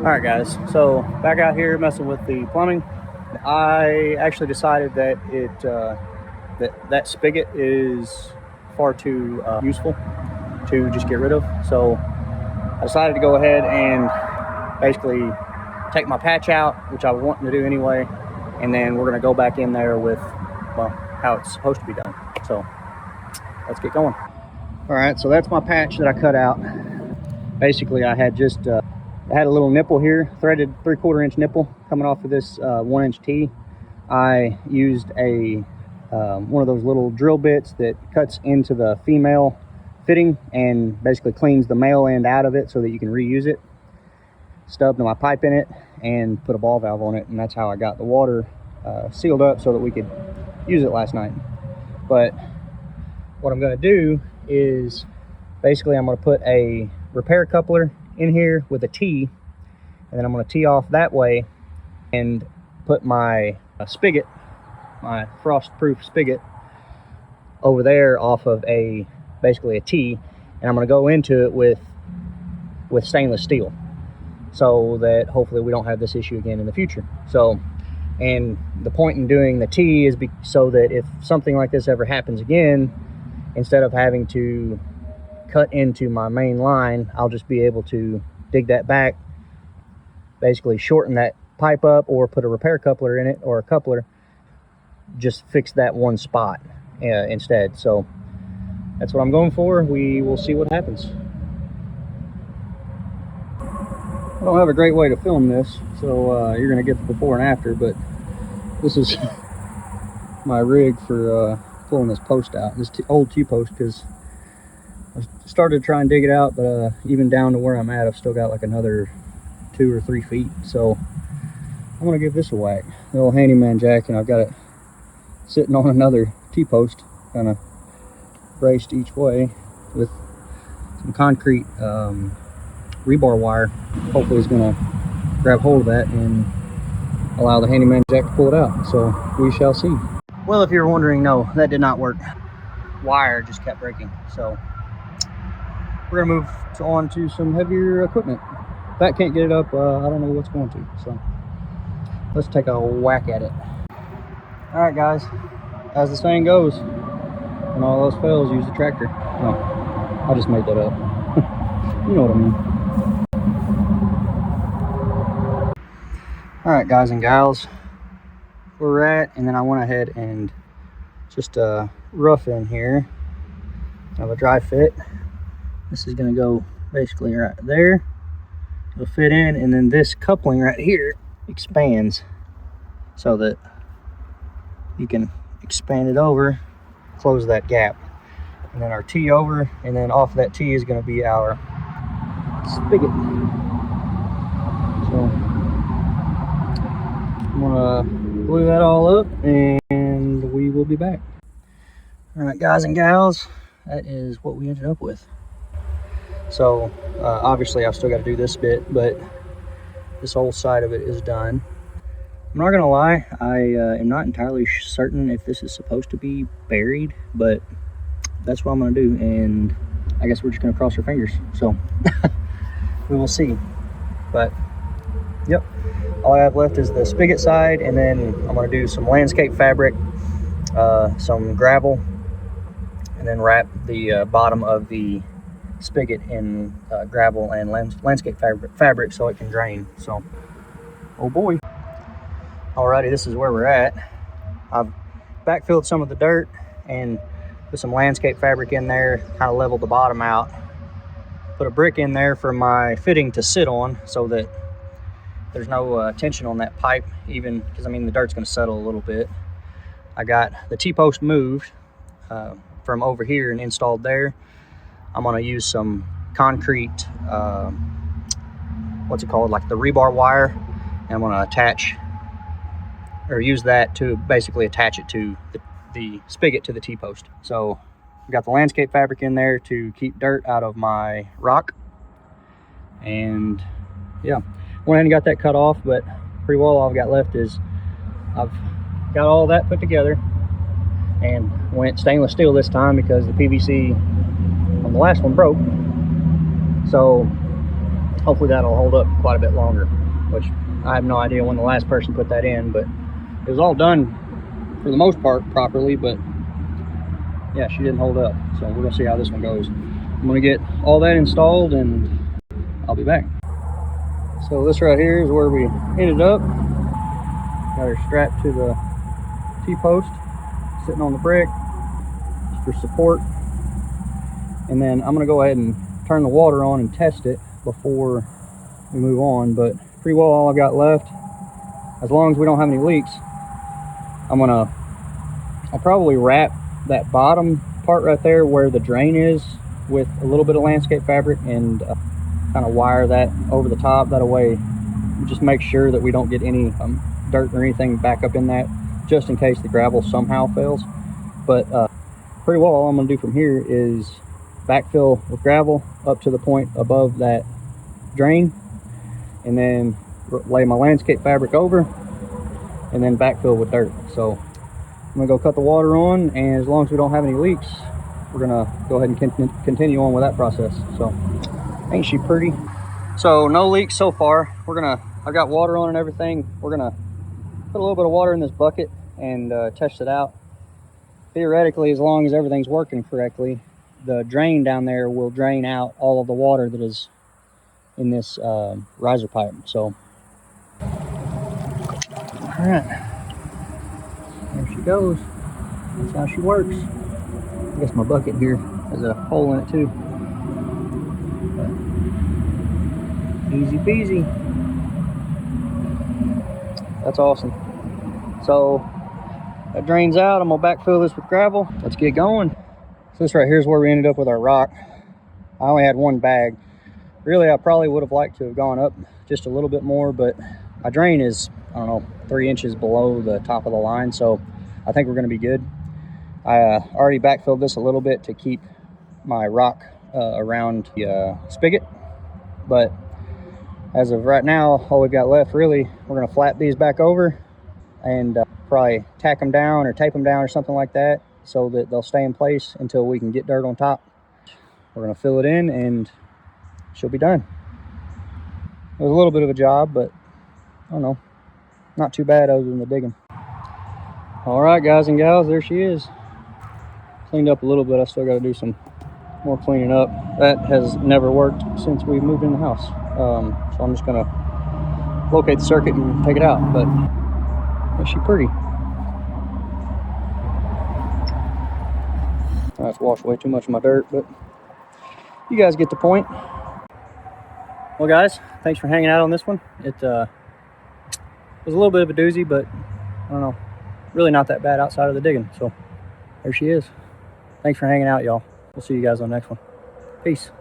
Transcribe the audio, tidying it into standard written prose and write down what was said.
Alright guys, so back out here messing with the plumbing. I actually decided that that spigot is far too useful to just get rid of. So I decided to go ahead and basically take my patch out, which I was wanting to do anyway, and then we're going to go back in there with, well, how it's supposed to be done. So let's get going. Alright, so that's my patch that I cut out. Basically I had just I had a little nipple here, threaded 3/4 inch nipple coming off of this 1 inch T. I used a one of those little drill bits that cuts into the female fitting and basically cleans the male end out of it so that you can reuse it. Stubbed my pipe in it and put a ball valve on it, and that's how I got the water sealed up so that we could use it last night. But what I'm going to do is basically I'm going to put a repair coupler in here with a T, and then I'm going to tee off that way and put my spigot, my frost proof spigot, over there off of basically a T, and I'm going to go into it with stainless steel so that hopefully we don't have this issue again in the future. So, and the point in doing the T is so that if something like this ever happens again, instead of having to cut into my main line, I'll just be able to dig that back, basically shorten that pipe up, or put a repair coupler in it, or a coupler, just fix that one spot instead. So that's what I'm going for. We will see what happens. I don't have a great way to film this, so you're gonna get the before and after, but this is my rig for pulling this post out, this old T-post, because I started to try and dig it out, but even down to where I'm at, I've still got like another 2 or 3 feet. So I'm gonna give this a whack, the old handyman jack, and I've got it sitting on another T-post, kind of braced each way with some concrete rebar wire. Hopefully it's gonna grab hold of that and allow the handyman jack to pull it out. So we shall see. Well, if you're wondering, no, that did not work. Wire just kept breaking. So we're gonna move on to some heavier equipment. If that can't get it up, I don't know what's going to. So let's take a whack at it. All right, guys, as the saying goes, when all else fails, use the tractor. No, I just made that up. You know what I mean. All right, guys and gals, where we're at, and then I went ahead and just rough in here. I have a dry fit. This is going to go basically right there. It'll fit in, and then this coupling right here expands so that you can expand it over, close that gap, and then our T over, and then off that T is going to be our spigot. So I'm going to glue that all up, and we will be back. All right, guys and gals, that is what we ended up with. So obviously I've still got to do this bit, but this whole side of it is done. I'm not gonna lie, I am not entirely certain if this is supposed to be buried, but that's what I'm gonna do, and I guess we're just gonna cross our fingers. So we will see. But yep, all I have left is the spigot side, and then I'm gonna do some landscape fabric, some gravel, and then wrap the bottom of the spigot in gravel and landscape fabric so it can drain. So, oh boy. Alrighty, this is where we're at. I've backfilled some of the dirt and put some landscape fabric in there, kind of leveled the bottom out. Put a brick in there for my fitting to sit on so that there's no tension on that pipe, even because I mean the dirt's going to settle a little bit. I got the T-post moved from over here and installed there. I'm going to use some concrete, what's it called, like the rebar wire, and I'm going to attach, or use that to basically attach it to the spigot to the T-post. So I've got the landscape fabric in there to keep dirt out of my rock. And yeah, went ahead and got that cut off, but pretty well all I've got left is I've got all that put together and went stainless steel this time because the PVC on the last one broke. So hopefully that'll hold up quite a bit longer, which I have no idea when the last person put that in, but it was all done for the most part properly, but yeah, she didn't hold up. So we're gonna see how this one goes. I'm gonna get all that installed and I'll be back. So this right here is where we ended up. Got her strapped to the T-post, sitting on the brick for support. And then I'm gonna go ahead and turn the water on and test it before we move on. But pretty well all I've got left, as long as we don't have any leaks, I'll probably wrap that bottom part right there where the drain is with a little bit of landscape fabric and kind of wire that over the top. That way, just make sure that we don't get any dirt or anything back up in that, just in case the gravel somehow fails. But pretty well all I'm going to do from here is backfill with gravel up to the point above that drain, and then lay my landscape fabric over, and then backfill with dirt. So I'm gonna go cut the water on, and as long as we don't have any leaks, we're gonna go ahead and continue on with that process. So ain't she pretty? So no leaks so far. I've got water on and everything. We're gonna put a little bit of water in this bucket and test it out. Theoretically, as long as everything's working correctly, the drain down there will drain out all of the water that is in this riser pipe. So all right, there she goes. That's how she works. I guess my bucket here has a hole in it too. But easy peasy. That's awesome. So that drains out. I'm gonna backfill this with gravel. Let's get going. So this right here is where we ended up with our rock. I only had one bag. Really, I probably would have liked to have gone up just a little bit more, but my drain is, I don't know, 3 inches below the top of the line, so I think we're gonna be good. I already backfilled this a little bit to keep my rock around the spigot, but as of right now, all we've got left, really, we're gonna flap these back over and probably tack them down or tape them down or something like that, so that they'll stay in place until we can get dirt on top. We're gonna fill it in and she'll be done. It was a little bit of a job, but I don't know, not too bad other than the digging. All right, guys and gals, there she is. Cleaned up a little bit. I still got to do some more cleaning up. That has never worked since we moved in the house. So I'm just gonna locate the circuit and take it out. But is she pretty? That's washed way too much of my dirt, but you guys get the point. Well, guys, thanks for hanging out on this one. It was a little bit of a doozy, but I don't know, really not that bad outside of the digging. So there she is. Thanks for hanging out, y'all. We'll see you guys on the next one. Peace.